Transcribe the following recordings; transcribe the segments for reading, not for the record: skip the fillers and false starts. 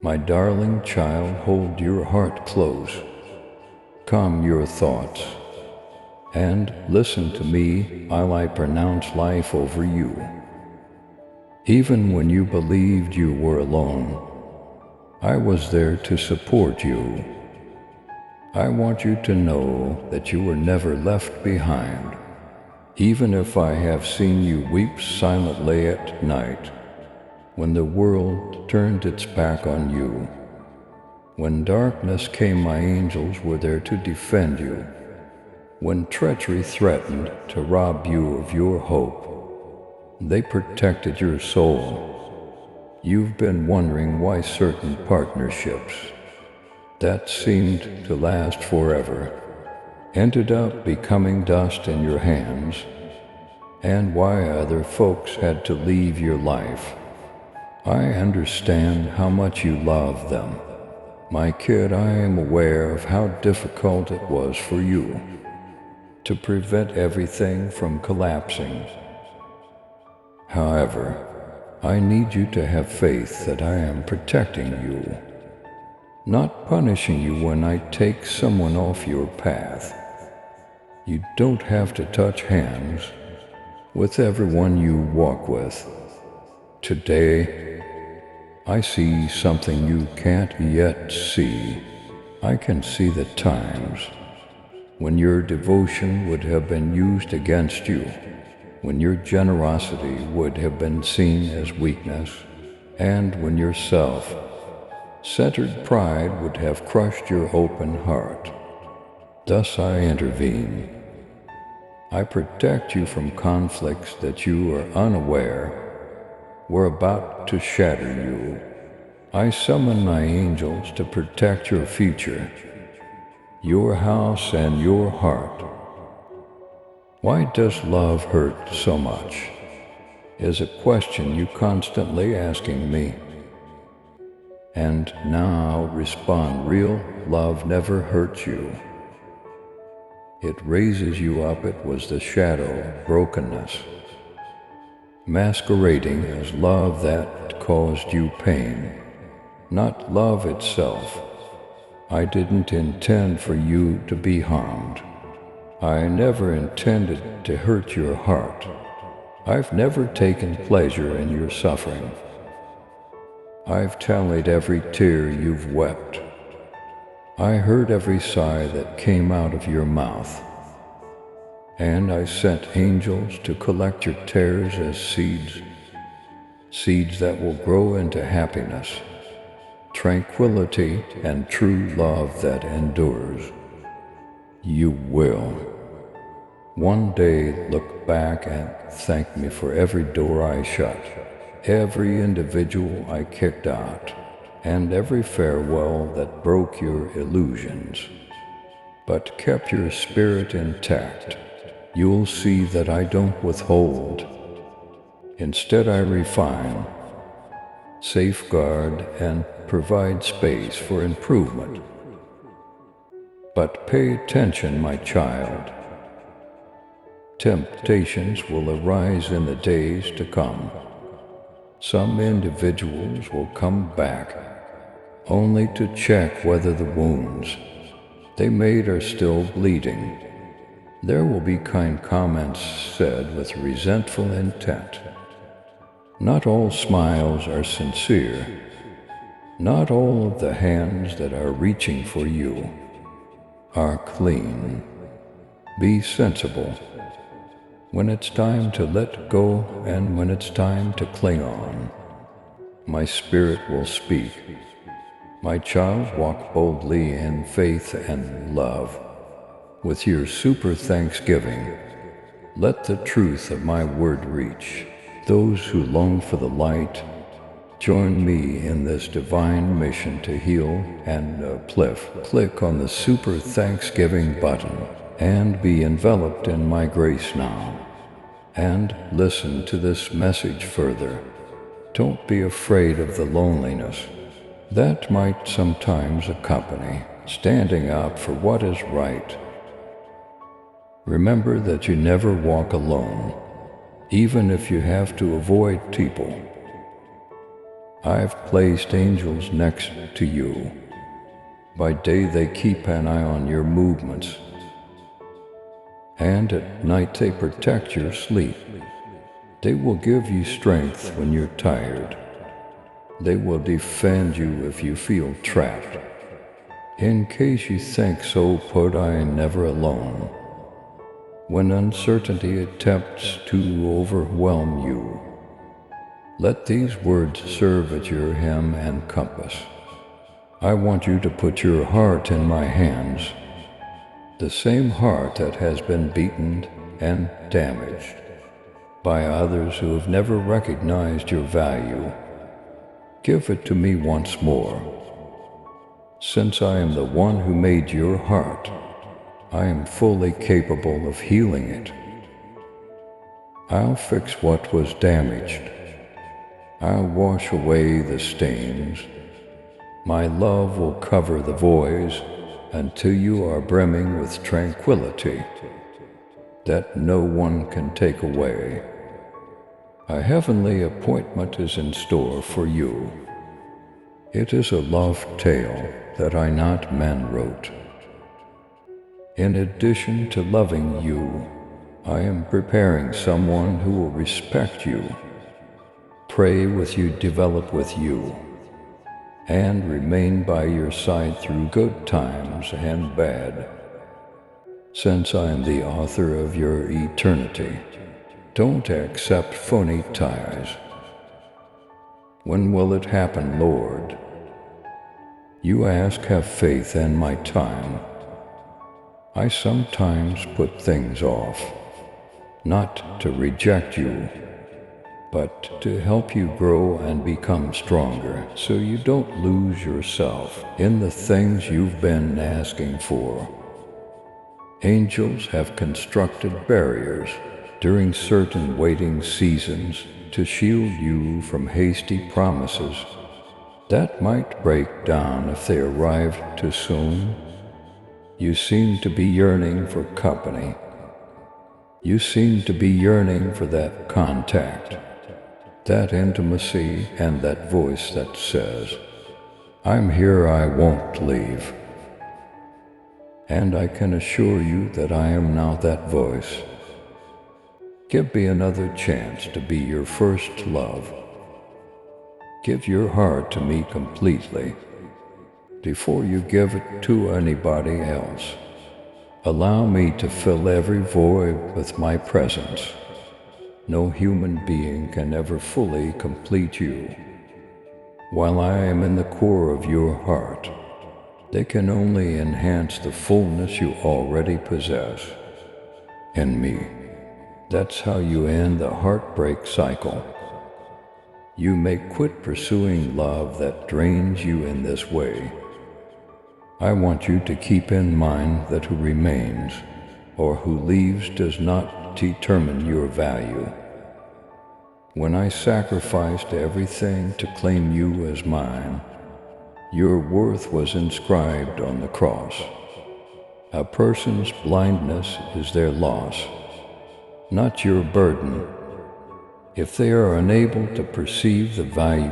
My darling child, hold your heart close, calm your thoughts, and listen to me while I pronounce life over you. Even when you believed you were alone, I was there to support you. I want you to know that you were never left behind, even if I have seen you weep silently at night, when the world turned its back on you. When darkness came, my angels were there to defend you. When treachery threatened to rob you of your hope, they protected your soul. You've been wondering why certain partnerships that seemed to last forever ended up becoming dust in your hands, and why other folks had to leave your life. I understand how much you love them. My kid, I am aware of how difficult it was for you to prevent everything from collapsing. However, I need you to have faith that I am protecting you, not punishing you when I take someone off your path. You don't have to touch hands with everyone you walk with. Today, I see something you can't yet see. I can see the times when your devotion would have been used against you, when your generosity would have been seen as weakness, and when your self-centered pride would have crushed your open heart. Thus I intervene. I protect you from conflicts that you are unaware were about to shatter you. I summon my angels to protect your future, your house and your heart. Why does love hurt so much? Is a question you constantly asking me. And now respond, real love never hurts you. It raises you up. It was the shadow of brokenness, masquerading as love that caused you pain, not love itself. I didn't intend for you to be harmed. I never intended to hurt your heart. I've never taken pleasure in your suffering. I've tallied every tear you've wept. I heard every sigh that came out of your mouth. And I sent angels to collect your tears as seeds, seeds that will grow into happiness, tranquility, and true love that endures. You will one day look back and thank me for every door I shut, every individual I kicked out, and every farewell that broke your illusions, but kept your spirit intact. You'll see that I don't withhold. Instead, I refine, safeguard, and provide space for improvement. But pay attention, my child. Temptations will arise in the days to come. Some individuals will come back only to check whether the wounds they made are still bleeding. There will be kind comments said with resentful intent. Not all smiles are sincere. Not all of the hands that are reaching for you are clean. Be sensible when it's time to let go and when it's time to cling on. My spirit will speak. My child, walk boldly in faith and love. With your super thanksgiving, let the truth of my word reach those who long for the light. Join me in this divine mission to heal and uplift. Click on the super thanksgiving button and be enveloped in my grace now. And listen to this message further. Don't be afraid of the loneliness that might sometimes accompany standing up for what is right. Remember that you never walk alone, even if you have to avoid people. I've placed angels next to you. By day they keep an eye on your movements, and at night they protect your sleep. They will give you strength when you're tired. They will defend you if you feel trapped. In case you think so, put I am never alone. When uncertainty attempts to overwhelm you, let these words serve as your hem and compass. I want you to put your heart in my hands, the same heart that has been beaten and damaged by others who have never recognized your value. Give it to me once more. Since I am the one who made your heart, I am fully capable of healing it. I'll fix what was damaged. I'll wash away the stains. My love will cover the voids until you are brimming with tranquility that no one can take away. A heavenly appointment is in store for you. It is a love tale that I, not men, wrote. In addition to loving you, I am preparing someone who will respect you, pray with you, develop with you, and remain by your side through good times and bad. Since I am the author of your eternity, don't accept phony ties. When will it happen, Lord? You ask, have faith in my time. I sometimes put things off, not to reject you, but to help you grow and become stronger so you don't lose yourself in the things you've been asking for. Angels have constructed barriers during certain waiting seasons to shield you from hasty promises that might break down if they arrive too soon. You seem to be yearning for company. You seem to be yearning for that contact, that intimacy, and that voice that says, I'm here, I won't leave. And I can assure you that I am now that voice. Give me another chance to be your first love. Give your heart to me completely before you give it to anybody else. Allow me to fill every void with my presence. No human being can ever fully complete you. While I am in the core of your heart, they can only enhance the fullness you already possess in me. That's how you end the heartbreak cycle. You may quit pursuing love that drains you in this way. I want you to keep in mind that who remains or who leaves does not determine your value. When I sacrificed everything to claim you as mine, your worth was inscribed on the cross. A person's blindness is their loss, not your burden. If they are unable to perceive the value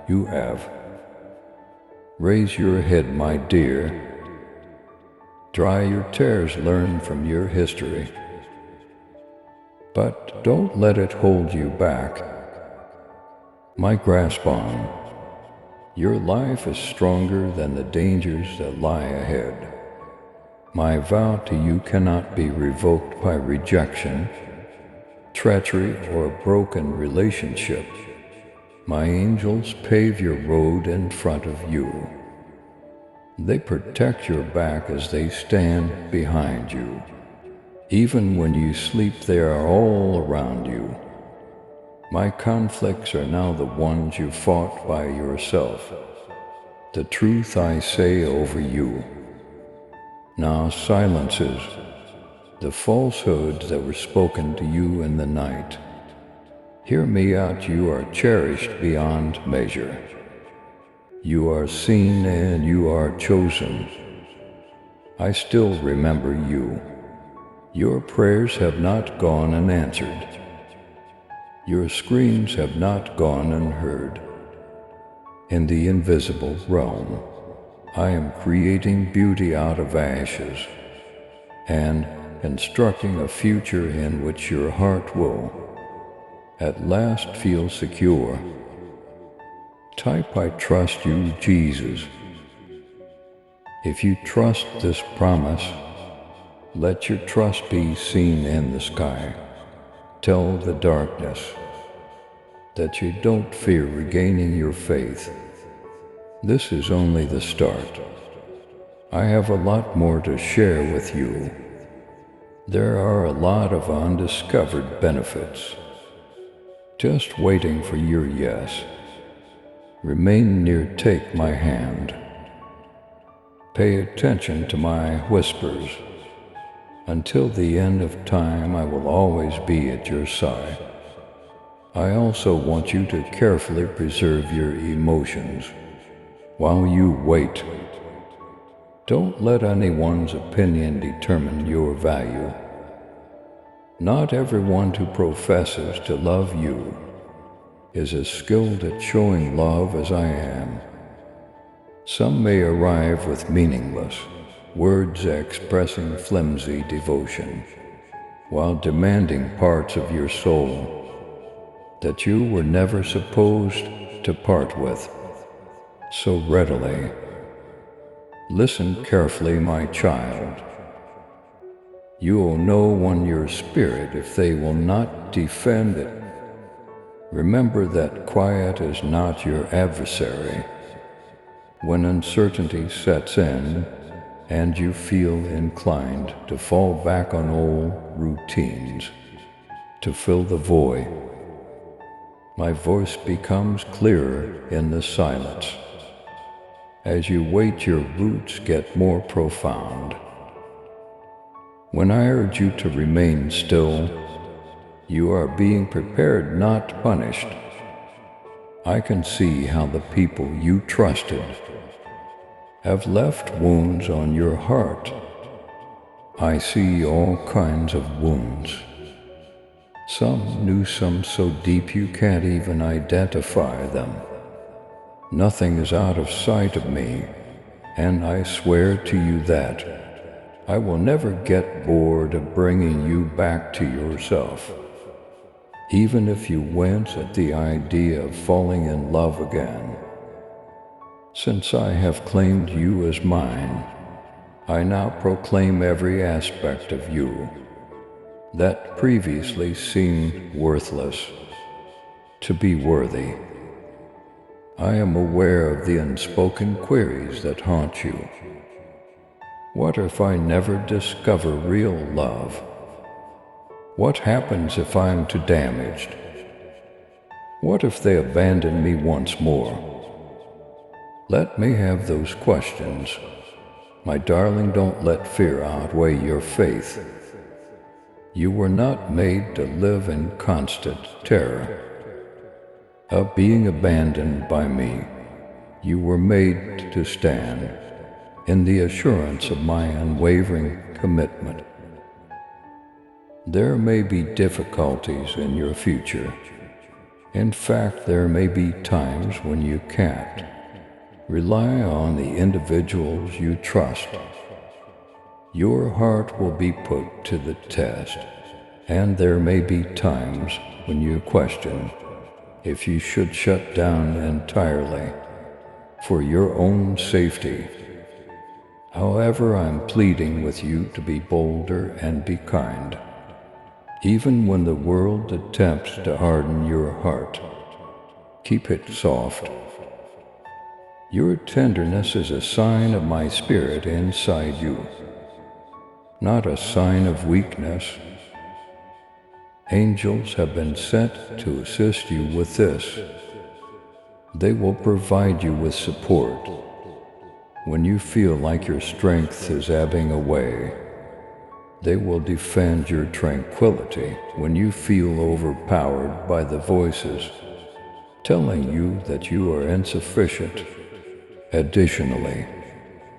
you have, raise your head, my dear. Dry your tears, learn from your history. But don't let it hold you back. My grasp on your life is stronger than the dangers that lie ahead. My vow to you cannot be revoked by rejection, treachery, or a broken relationship. My angels pave your road in front of you. They protect your back as they stand behind you. Even when you sleep, they are all around you. My conflicts are now the ones you fought by yourself. The truth I say over you now silences the falsehoods that were spoken to you in the night. Hear me out, you are cherished beyond measure. You are seen and you are chosen. I still remember you. Your prayers have not gone unanswered. Your screams have not gone unheard. in the invisible realm. I am creating beauty out of ashes and constructing a future in which your heart will at last feel secure. Type, I trust you, Jesus. If you trust this promise, let your trust be seen in the sky. Tell the darkness that you don't fear regaining your faith. This is only the start. I have a lot more to share with you. There are a lot of undiscovered benefits, just waiting for your yes. Remain near, take my hand. Pay attention to my whispers. Until the end of time, I will always be at your side. I also want you to carefully preserve your emotions while you wait. Don't let anyone's opinion determine your value. Not everyone who professes to love you is as skilled at showing love as I am. Some may arrive with meaningless words expressing flimsy devotion, while demanding parts of your soul that you were never supposed to part with so readily. Listen carefully, my child. You will know on your spirit if they will not defend it. Remember that quiet is not your adversary. When uncertainty sets in and you feel inclined to fall back on old routines to fill the void, my voice becomes clearer in the silence. As you wait, your roots get more profound. When I urge you to remain still, you are being prepared, not punished. I can see how the people you trusted have left wounds on your heart. I see all kinds of wounds. Some knew some so deep you can't even identify them. Nothing is out of sight of me, and I swear to you that I will never get bored of bringing you back to yourself. Even if you wince at the idea of falling in love again. Since I have claimed you as mine, I now proclaim every aspect of you that previously seemed worthless to be worthy. I am aware of the unspoken queries that haunt you. What if I never discover real love? What happens if I'm too damaged? What if they abandon me once more? Let me have those questions. My darling, don't let fear outweigh your faith. You were not made to live in constant terror of being abandoned by me. You were made to stand in the assurance of my unwavering commitment. There may be difficulties in your future. In fact, there may be times when you can't rely on the individuals you trust. Your heart will be put to the test, and there may be times when you question if you should shut down entirely for your own safety. However, I'm pleading with you to be bolder and be kind. Even when the world attempts to harden your heart, keep it soft. Your tenderness is a sign of my spirit inside you, not a sign of weakness. Angels have been sent to assist you with this. They will provide you with support when you feel like your strength is ebbing away. They will defend your tranquility when you feel overpowered by the voices telling you that you are insufficient. Additionally,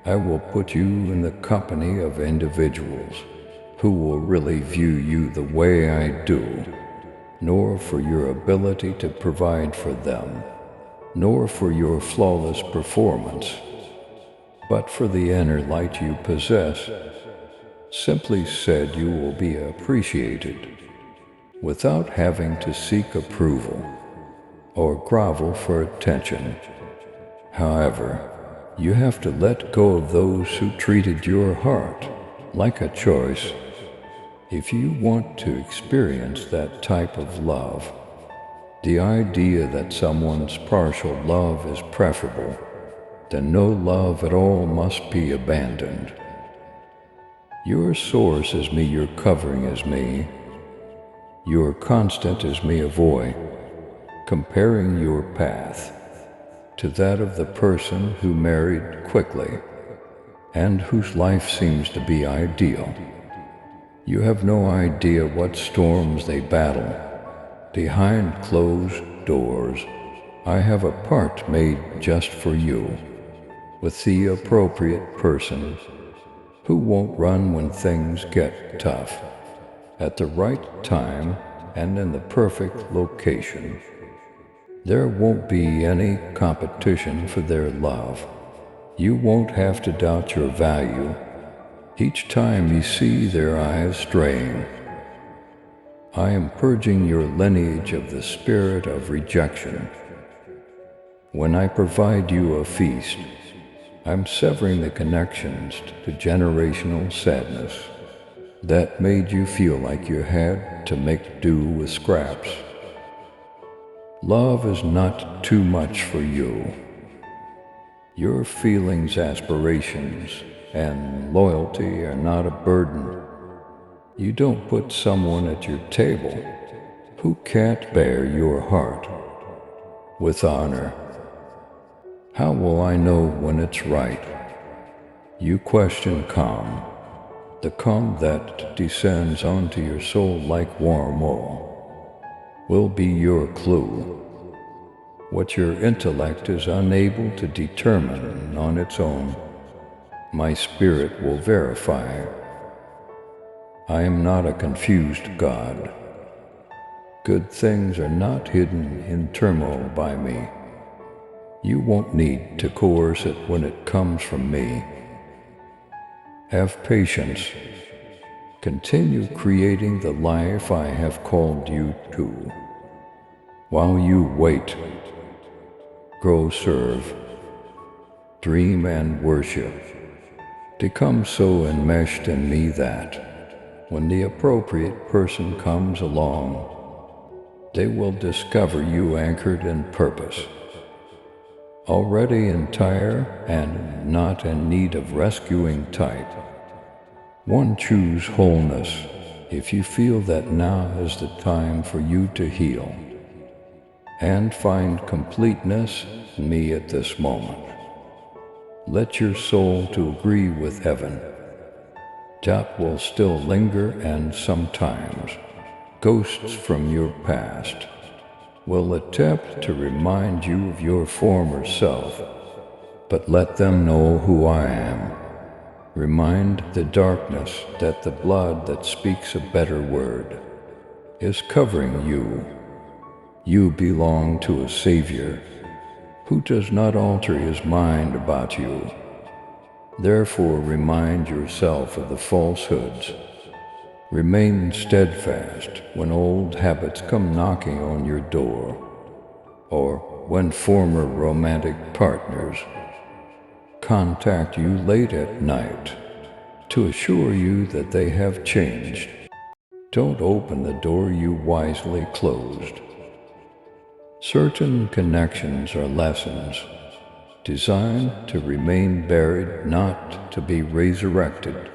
I will put you in the company of individuals who will really view you the way I do, nor for your ability to provide for them. nor for your flawless performance, but for the inner light you possess. Simply said, you will be appreciated without having to seek approval or grovel for attention. However, you have to let go of those who treated your heart like a choice. If you want to experience that type of love, the idea that someone's partial love is preferable, then no love at all must be abandoned. Your source is me, your covering is me, your constant is me. Avoid comparing your path to that of the person who married quickly and whose life seems to be ideal. You have no idea what storms they battle behind closed doors. I have a part made just for you, with the appropriate person who won't run when things get tough, at the right time and in the perfect location. There won't be any competition for their love. You won't have to doubt your value each time you see their eyes straying. I am purging your lineage of the spirit of rejection. When I provide you a feast, I'm severing the connections to generational sadness that made you feel like you had to make do with scraps. Love is not too much for you. Your feelings, aspirations, and loyalty are not a burden. You don't put someone at your table who can't bear your heart with honor. How will I know when it's right? You question calm, the calm that descends onto your soul like warm oil will be your clue. What your intellect is unable to determine on its own, my spirit will verify. I am not a confused God. Good things are not hidden in turmoil by me. You won't need to coerce it when it comes from me. Have patience. Continue creating the life I have called you to. While you wait, grow, serve, dream, and worship. Become so enmeshed in me that when the appropriate person comes along, they will discover you anchored in purpose, already entire and not in need of rescuing type. One, choose wholeness if you feel that now is the time for you to heal and find completeness in me at this moment. Let your soul to agree with heaven. Doubt will still linger, and sometimes ghosts from your past will attempt to remind you of your former self, but let them know who I am. Remind the darkness that the blood that speaks a better word is covering you. You belong to a Savior who does not alter his mind about you. Therefore, remind yourself of the falsehoods. Remain steadfast when old habits come knocking on your door, or when former romantic partners contact you late at night to assure you that they have changed. Don't open the door you wisely closed. Certain connections are lessons designed to remain buried, not to be resurrected.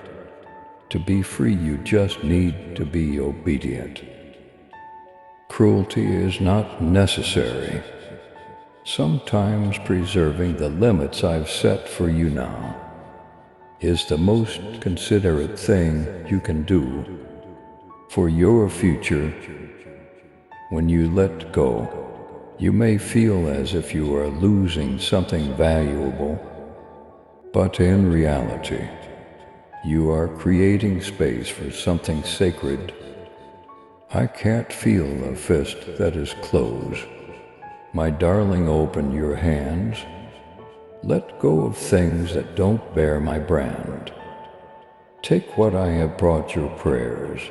To be free, you just need to be obedient. Cruelty is not necessary. Sometimes preserving the limits I've set for you now is the most considerate thing you can do for your future. When you let go, you may feel as if you are losing something valuable, but in reality, you are creating space for something sacred. I can't feel a fist that is closed. My darling, open your hands. Let go of things that don't bear my brand. Take what I have brought your prayers.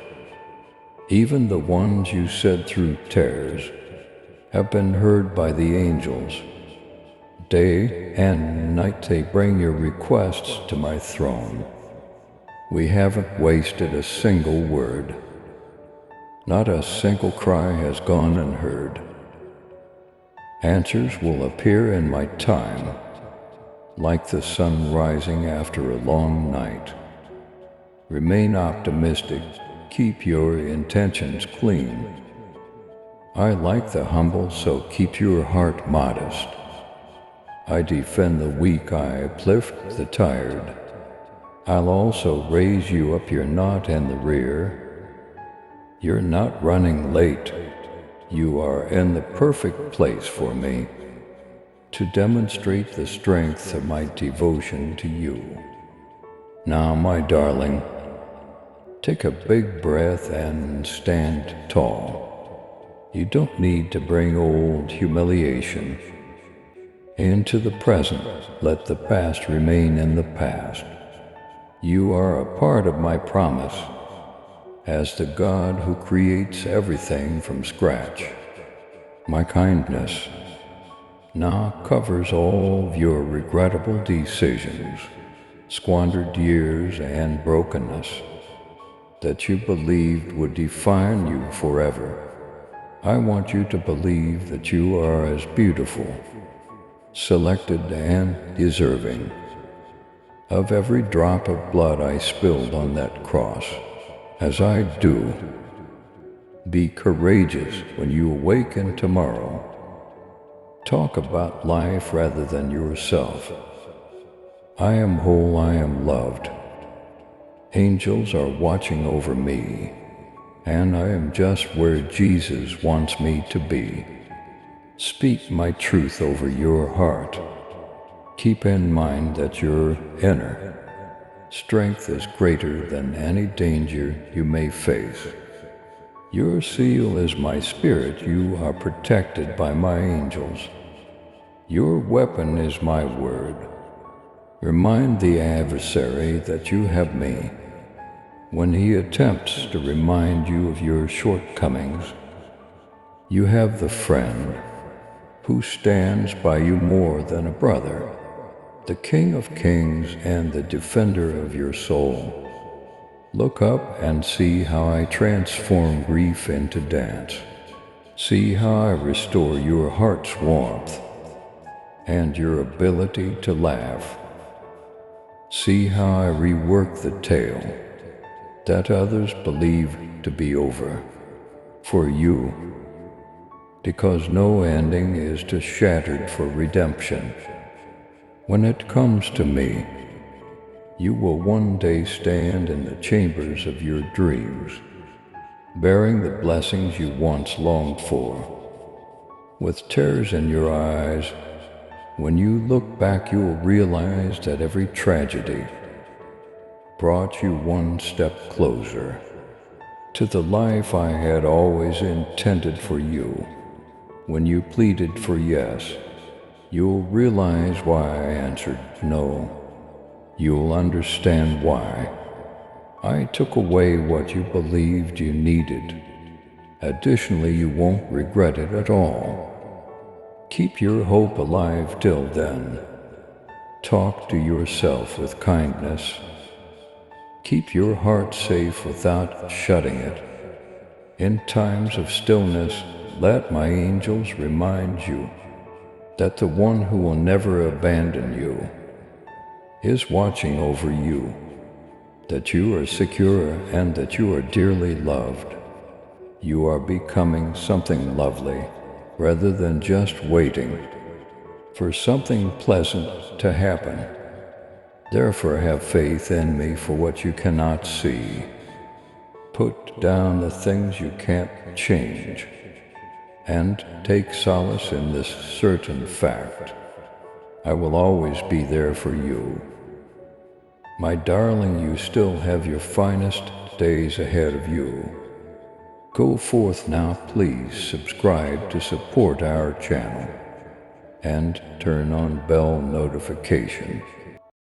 Even the ones you said through tears have been heard by the angels. Day and night they bring your requests to my throne. We haven't wasted a single word. Not a single cry has gone unheard. Answers will appear in my time, like the sun rising after a long night. Remain optimistic, keep your intentions clean. I like the humble, so keep your heart modest. I defend the weak, I uplift the tired. I'll also raise you up, you're not in the rear. You're not running late. You are in the perfect place for me to demonstrate the strength of my devotion to you. Now, my darling, take a big breath and stand tall. You don't need to bring old humiliation into the present. Let the past remain in the past. You are a part of my promise as the God who creates everything from scratch. My kindness now covers all of your regrettable decisions, squandered years, and brokenness that you believed would define you forever. I want you to believe that you are as beautiful, selected, and deserving of every drop of blood I spilled on that cross, as I do. Be courageous when you awaken tomorrow. Talk about life rather than yourself. I am whole, I am loved. Angels are watching over me, and I am just where Jesus wants me to be. Speak my truth over your heart. Keep in mind that your inner strength is greater than any danger you may face. Your seal is my spirit. You are protected by my angels. Your weapon is my word. Remind the adversary that you have me. When he attempts to remind you of your shortcomings, you have the friend who stands by you more than a brother, the King of Kings and the defender of your soul. Look up and see how I transform grief into dance. See how I restore your heart's warmth and your ability to laugh. See how I rework the tale that others believe to be over for you, because no ending is too shattered for redemption. When it comes to me, you will one day stand in the chambers of your dreams, bearing the blessings you once longed for. With tears in your eyes, when you look back, you will realize that every tragedy brought you one step closer to the life I had always intended for you. When you pleaded for yes, you'll realize why I answered no. You'll understand why I took away what you believed you needed. Additionally, you won't regret it at all. Keep your hope alive till then. Talk to yourself with kindness. Keep your heart safe without shutting it. In times of stillness, let my angels remind you that the one who will never abandon you is watching over you, that you are secure and that you are dearly loved. You are becoming something lovely, rather than just waiting for something pleasant to happen. Therefore, have faith in me for what you cannot see. Put down the things you can't change, and take solace in this certain fact: I will always be there for you. My darling, you still have your finest days ahead of you. Go forth now, please subscribe to support our channel and turn on bell notification